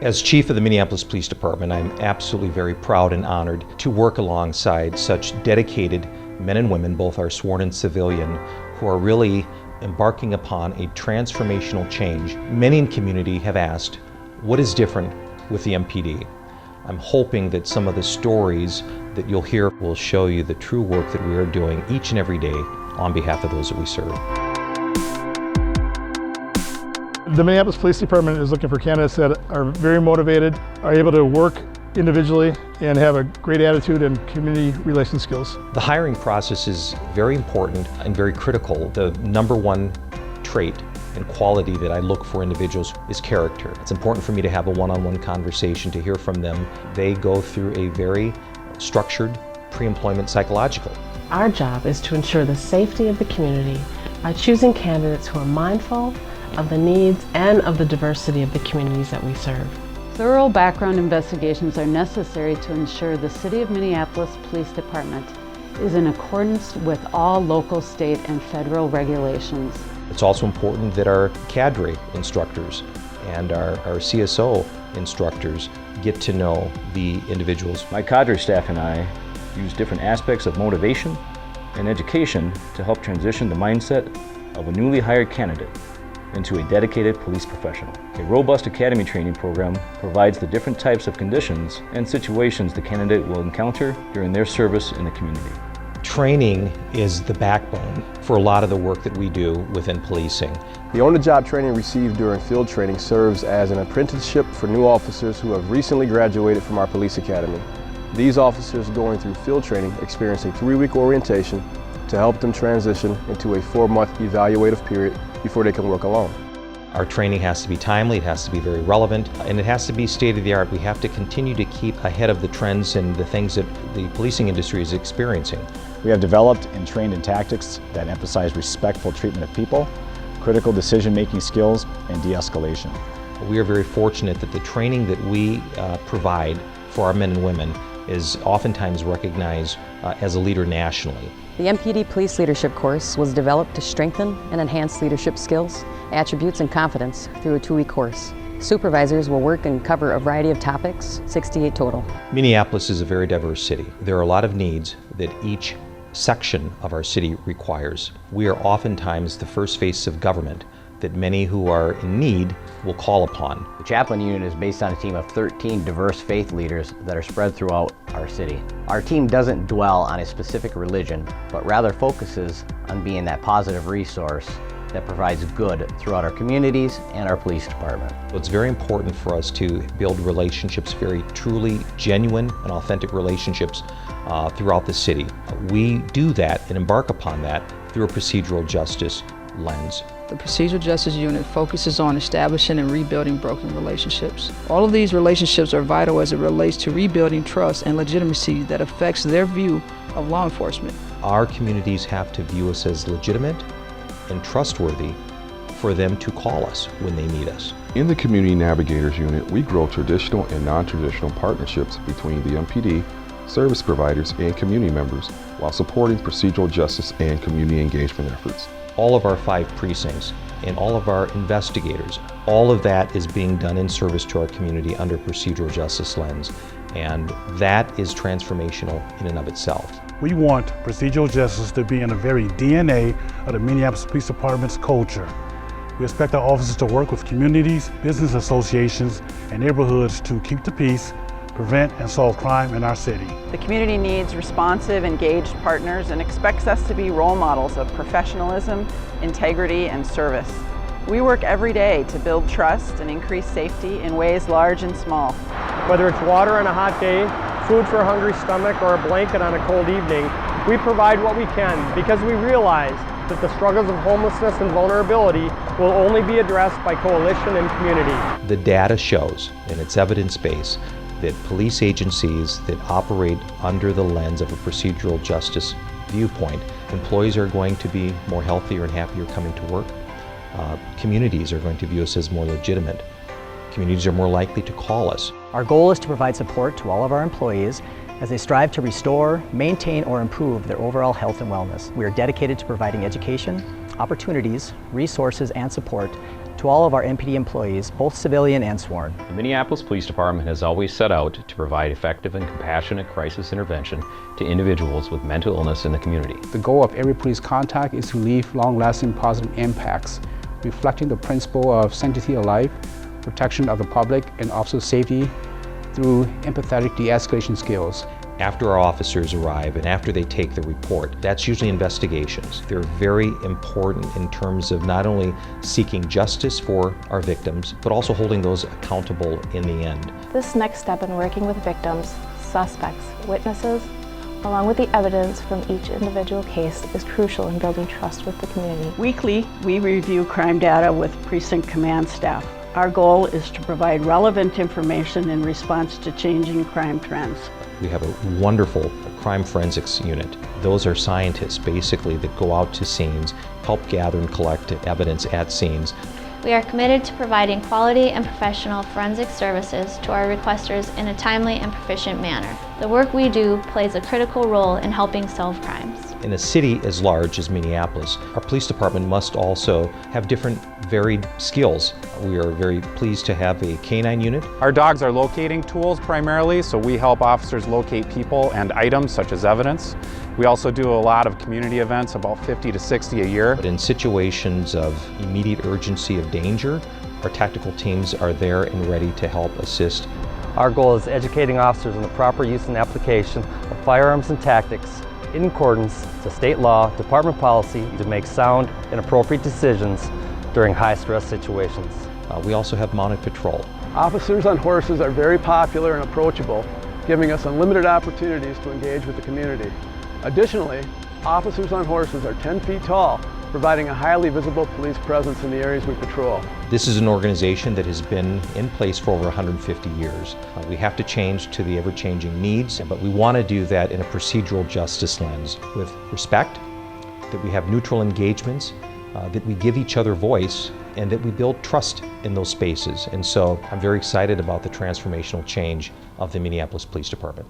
As Chief of the Minneapolis Police Department, I'm absolutely very proud and honored to work alongside such dedicated men and women, both our sworn and civilian, who are really embarking upon a transformational change. Many in the community have asked, what is different with the MPD? I'm hoping that some of the stories that you'll hear will show you the true work that we are doing each and every day on behalf of those that we serve. The Minneapolis Police Department is looking for candidates that are very motivated, are able to work individually, and have a great attitude and community relation skills. The hiring process is very important and very critical. The number one trait and quality that I look for individuals is character. It's important for me to have a one-on-one conversation, to hear from them. They go through a very structured pre-employment psychological. Our job is to ensure the safety of the community by choosing candidates who are mindful of the needs and of the diversity of the communities that we serve. Thorough background investigations are necessary to ensure the City of Minneapolis Police Department is in accordance with all local, state, and federal regulations. It's also important that our cadre instructors and our CSO instructors get to know the individuals. My cadre staff and I use different aspects of motivation and education to help transition the mindset of a newly hired candidate into a dedicated police professional. A robust academy training program provides the different types of conditions and situations the candidate will encounter during their service in the community. Training is the backbone for a lot of the work that we do within policing. The on-the-job training received during field training serves as an apprenticeship for new officers who have recently graduated from our police academy. These officers going through field training experience a 3-week orientation to help them transition into a 4-month evaluative period before they can work alone. Our training has to be timely, it has to be very relevant, and it has to be state-of-the-art. We have to continue to keep ahead of the trends and the things that the policing industry is experiencing. We have developed and trained in tactics that emphasize respectful treatment of people, critical decision-making skills, and de-escalation. We are very fortunate that the training that we provide for our men and women is oftentimes recognized as a leader nationally. The MPD Police Leadership course was developed to strengthen and enhance leadership skills, attributes, and confidence through a 2-week course. Supervisors will work and cover a variety of topics, 68 total. Minneapolis is a very diverse city. There are a lot of needs that each section of our city requires. We are oftentimes the first face of government that many who are in need will call upon. The chaplain unit is based on a team of 13 diverse faith leaders that are spread throughout our city. Our team doesn't dwell on a specific religion, but rather focuses on being that positive resource that provides good throughout our communities and our police department. It's very important for us to build relationships, very truly genuine and authentic relationships throughout the city. We do that and embark upon that through a procedural justice lens. The Procedural Justice Unit focuses on establishing and rebuilding broken relationships. All of these relationships are vital as it relates to rebuilding trust and legitimacy that affects their view of law enforcement. Our communities have to view us as legitimate and trustworthy for them to call us when they need us. In the Community Navigators Unit, we grow traditional and non-traditional partnerships between the MPD, service providers, and community members while supporting procedural justice and community engagement efforts. All of our 5 precincts and all of our investigators, all of that is being done in service to our community under procedural justice lens, and that is transformational in and of itself. We want procedural justice to be in the very DNA of the Minneapolis Police Department's culture. We expect our officers to work with communities, business associations, and neighborhoods to keep the peace, prevent and solve crime in our city. The community needs responsive, engaged partners and expects us to be role models of professionalism, integrity, and service. We work every day to build trust and increase safety in ways large and small. Whether it's water on a hot day, food for a hungry stomach, or a blanket on a cold evening, we provide what we can because we realize that the struggles of homelessness and vulnerability will only be addressed by coalition and community. The data shows, and it's evidence-based, that police agencies that operate under the lens of a procedural justice viewpoint, employees are going to be more healthier and happier coming to work. Communities are going to view us as more legitimate. Communities are more likely to call us. Our goal is to provide support to all of our employees as they strive to restore, maintain, or improve their overall health and wellness. We are dedicated to providing education, opportunities, resources, and support to To all of our MPD employees, both civilian and sworn. The Minneapolis Police Department has always set out to provide effective and compassionate crisis intervention to individuals with mental illness in the community. The goal of every police contact is to leave long-lasting positive impacts, reflecting the principle of sanctity of life, protection of the public, and officer safety through empathetic de-escalation skills. After our officers arrive and after they take the report, that's usually investigations. They're very important in terms of not only seeking justice for our victims, but also holding those accountable in the end. This next step in working with victims, suspects, witnesses, along with the evidence from each individual case is crucial in building trust with the community. Weekly, we review crime data with precinct command staff. Our goal is to provide relevant information in response to changing crime trends. We have a wonderful crime forensics unit. Those are scientists basically that go out to scenes, help gather and collect evidence at scenes. We are committed to providing quality and professional forensic services to our requesters in a timely and proficient manner. The work we do plays a critical role in helping solve crimes. In a city as large as Minneapolis, our police department must also have different varied skills. We are very pleased to have a canine unit. Our dogs are locating tools primarily, so we help officers locate people and items such as evidence. We also do a lot of community events, about 50 to 60 a year. But in situations of immediate urgency of danger, our tactical teams are there and ready to help assist. Our goal is educating officers on the proper use and application of firearms and tactics in accordance to state law, department policy to make sound and appropriate decisions during high-stress situations. We also have mounted patrol. Officers on horses are very popular and approachable, giving us unlimited opportunities to engage with the community. Additionally, officers on horses are 10 feet tall, providing a highly visible police presence in the areas we patrol. This is an organization that has been in place for over 150 years. We have to change to the ever-changing needs, but we want to do that in a procedural justice lens with respect, that we have neutral engagements, that we give each other voice, and that we build trust in those spaces. And so I'm very excited about the transformational change of the Minneapolis Police Department.